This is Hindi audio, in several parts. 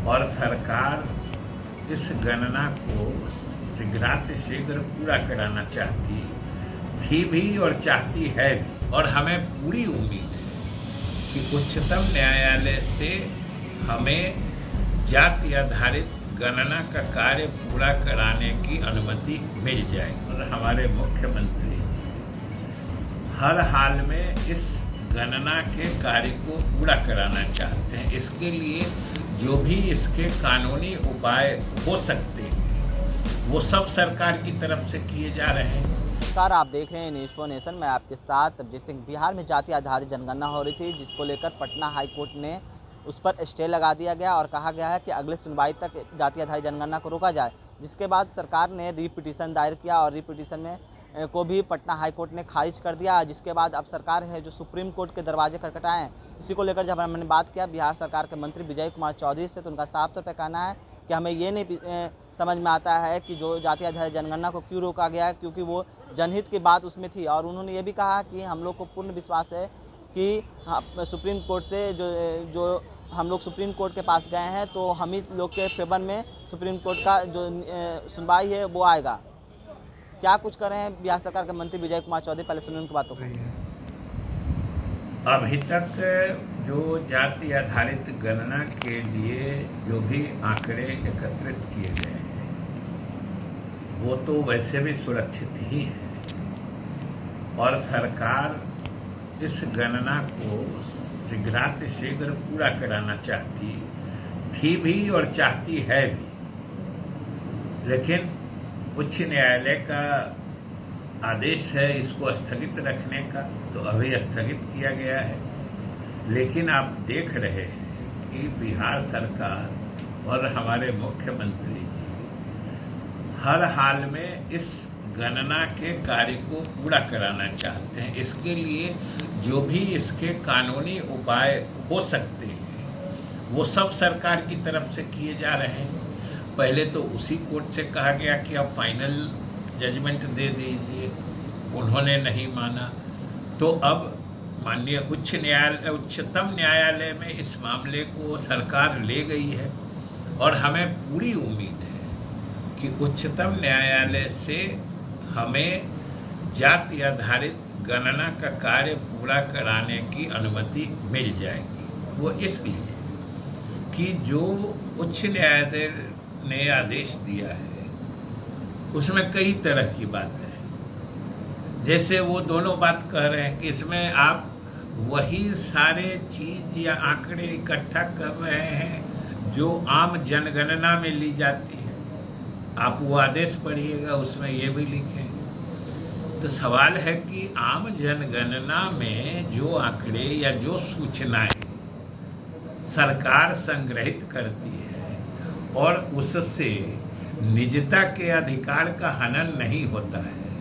और सरकार इस गणना को शीघ्रातिशीघ्र पूरा कराना चाहती थी भी और चाहती है भी। और हमें पूरी उम्मीद है कि उच्चतम न्यायालय से हमें जाति आधारित गणना का कार्य पूरा कराने की अनुमति मिल जाएगी। और हमारे मुख्यमंत्री हर हाल में इस गणना के कार्य को पूरा कराना चाहते हैं। इसके लिए जो भी इसके कानूनी उपाय हो सकते हैं वो सब सरकार की तरफ से किए जा रहे हैं। नमस्कार, आप देख रहे हैं न्यूज़ फॉर नेशन। मैं आपके साथ अभिजीत सिंह। बिहार में जाति आधारित जनगणना हो रही थी, जिसको लेकर पटना हाई कोर्ट ने उस पर स्टे लगा दिया गया और कहा गया है कि अगले सुनवाई तक जाति आधारित जनगणना को रोका जाए। जिसके बाद सरकार ने री-पिटीशन दायर किया और री-पिटीशन में को भी पटना हाई कोर्ट ने खारिज कर दिया। जिसके बाद अब सरकार है जो सुप्रीम कोर्ट के दरवाजे खटखटाए हैं। इसी को लेकर जब हमने बात किया बिहार सरकार के मंत्री विजय कुमार चौधरी से, तो उनका साफ तौर पर कहना है कि हमें ये नहीं समझ में आता है कि जो जाति आधारित जनगणना को क्यों रोका गया है, क्योंकि वो जनहित की बात उसमें थी। और उन्होंने ये भी कहा कि हम लोग को पूर्ण विश्वास है कि सुप्रीम कोर्ट से जो हम लोग सुप्रीम कोर्ट के पास गए हैं तो हम ही लोग के फेवर में सुप्रीम कोर्ट का जो सुनवाई है वो आएगा। क्या कुछ कर रहे हैं बिहार सरकार के मंत्री विजय कुमार चौधरी, पहले सुनिए उनकी बातों को। अभी तक जो जाति आधारित गणना के लिए जो भी आंकड़े एकत्रित किए गए हैं वो तो वैसे भी सुरक्षित ही है और सरकार इस गणना को शीघ्रातिशीघ्र पूरा कराना चाहती थी भी और चाहती है भी। लेकिन उच्च न्यायालय का आदेश है इसको स्थगित रखने का, तो अभी स्थगित किया गया है। लेकिन आप देख रहे हैं कि बिहार सरकार और हमारे मुख्यमंत्री जी हर हाल में इस गणना के कार्य को पूरा कराना चाहते हैं। इसके लिए जो भी इसके कानूनी उपाय हो सकते हैं वो सब सरकार की तरफ से किए जा रहे हैं। पहले तो उसी कोर्ट से कहा गया कि आप फाइनल जजमेंट दे दीजिए, उन्होंने नहीं माना। तो अब माननीय उच्चतम न्यायालय में इस मामले को सरकार ले गई है और हमें पूरी उम्मीद है कि उच्चतम न्यायालय से हमें जाति आधारित गणना का कार्य पूरा कराने की अनुमति मिल जाएगी। वो इसलिए कि जो उच्च न्यायालय ने आदेश दिया है उसमें कई तरह की बातें हैं। जैसे वो दोनों बात कह रहे हैं कि इसमें आप वही सारे चीज या आंकड़े इकट्ठा कर रहे हैं जो आम जनगणना में ली जाती है। आप वो आदेश पढ़िएगा, उसमें ये भी लिखे। तो सवाल है कि आम जनगणना में जो आंकड़े या जो सूचनाएं सरकार संग्रहित करती है और उससे निजता के अधिकार का हनन नहीं होता है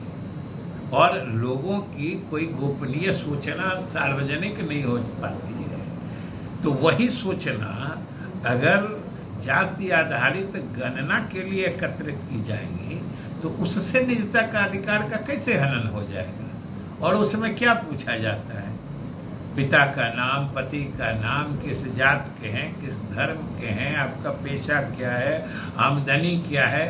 और लोगों की कोई गोपनीय सूचना सार्वजनिक नहीं हो पाती है, तो वही सूचना अगर जाति आधारित गणना के लिए एकत्रित की जाएगी तो उससे निजता का अधिकार का कैसे हनन हो जाएगा। और उसमें क्या पूछा जाता है, पिता का नाम, पति का नाम, किस जात के हैं, किस धर्म के हैं, आपका पेशा क्या है, आमदनी क्या है।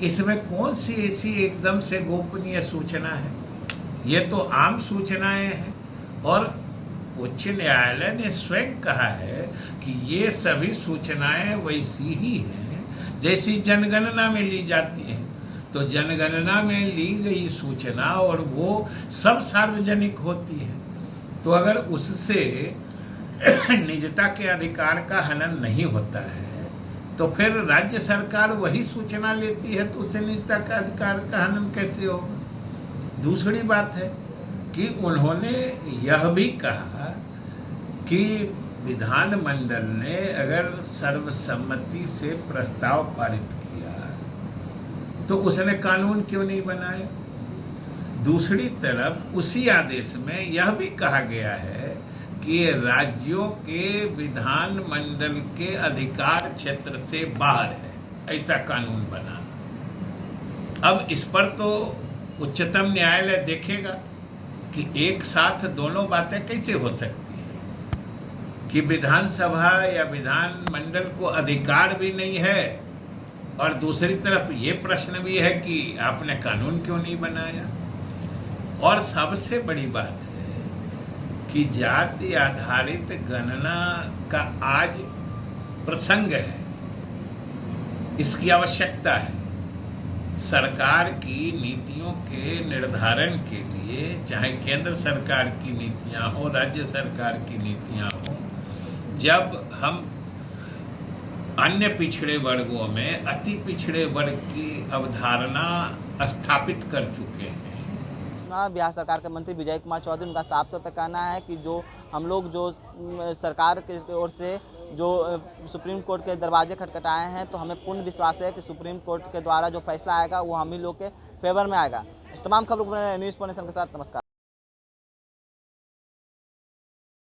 इसमें कौन सी ऐसी एकदम से गोपनीय सूचना है? ये तो आम सूचनाएं हैं और उच्च न्यायालय ने स्वयं कहा है कि ये सभी सूचनाएं वैसी ही हैं जैसी जनगणना में ली जाती हैं। तो जनगणना में ली गई सूचना और वो सब सार्वजनिक होती है, तो अगर उससे निजता के अधिकार का हनन नहीं होता है तो फिर राज्य सरकार वही सूचना लेती है तो उसे निजता का अधिकार का हनन कैसे होगा। दूसरी बात है कि उन्होंने यह भी कहा कि विधानमंडल ने अगर सर्वसम्मति से प्रस्ताव पारित किया तो उसने कानून क्यों नहीं बनाया। दूसरी तरफ उसी आदेश में यह भी कहा गया है कि राज्यों के विधानमंडल के अधिकार क्षेत्र से बाहर है, ऐसा कानून बनाना। अब इस पर तो उच्चतम न्यायालय देखेगा कि एक साथ दोनों बातें कैसे हो सकती है, कि विधानसभा या विधानमंडल को अधिकार भी नहीं है, और दूसरी तरफ ये प्रश्न भी है कि आपने कानून क्यों नहीं बनाया। और सबसे बड़ी बात है कि जाति आधारित गणना का आज प्रसंग है, इसकी आवश्यकता है। सरकार की नीतियों के निर्धारण के लिए, चाहे केंद्र सरकार की नीतियां हो, राज्य सरकार की नीतियां हो, जब हम अन्य पिछड़े वर्गों में अति पिछड़े वर्ग की अवधारणा स्थापित कर चुके हैं। बिहार सरकार के मंत्री विजय कुमार चौधरी, उनका साफ तौर पर कहना है कि जो हम लोग जो सरकार की ओर से जो सुप्रीम कोर्ट के दरवाजे खटखटाए हैं, तो हमें पूर्ण विश्वास है कि सुप्रीम कोर्ट के द्वारा जो फैसला आएगा वो हम ही लोग के फेवर में आएगा। इस तमाम खबरों को न्यूज़ एक्सपोनेंशन के साथ नमस्कार।